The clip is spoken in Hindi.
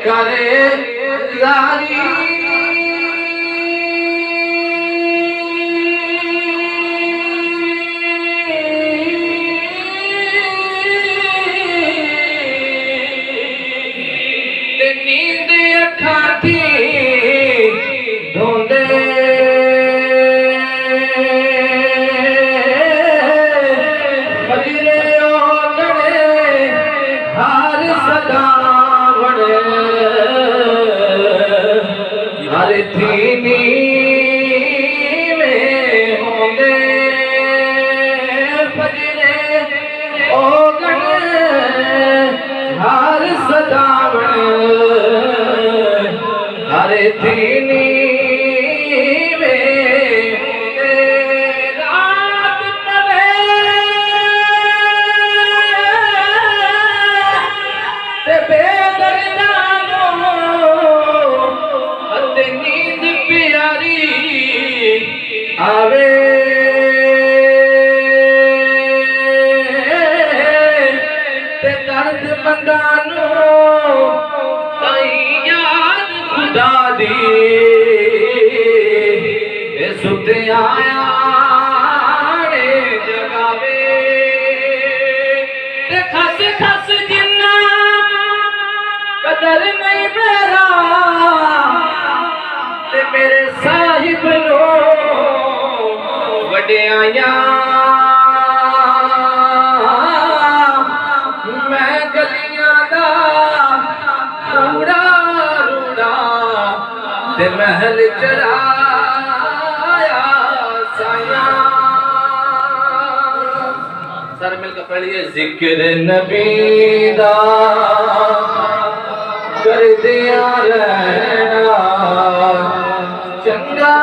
करे यारी नींद अखा थी धोंदे बजरे ओगणे हार सदा बड़े हर थी में होंदे बजरे ओगणे हार सदा बड़े हर थी आवे ते दर्द बंदानो ताई याद खुदा दी सुते आया जगावे ते खस खस जिन्ना कदर नहीं मेरा ते मेरे साहिब नो वड्याया मैं गलियां दा रूड़ा रूड़ा ते महल चढ़ाया साया सर मिलकर पढ़िए जिक्र नबी दा कर दिया रहना चंगा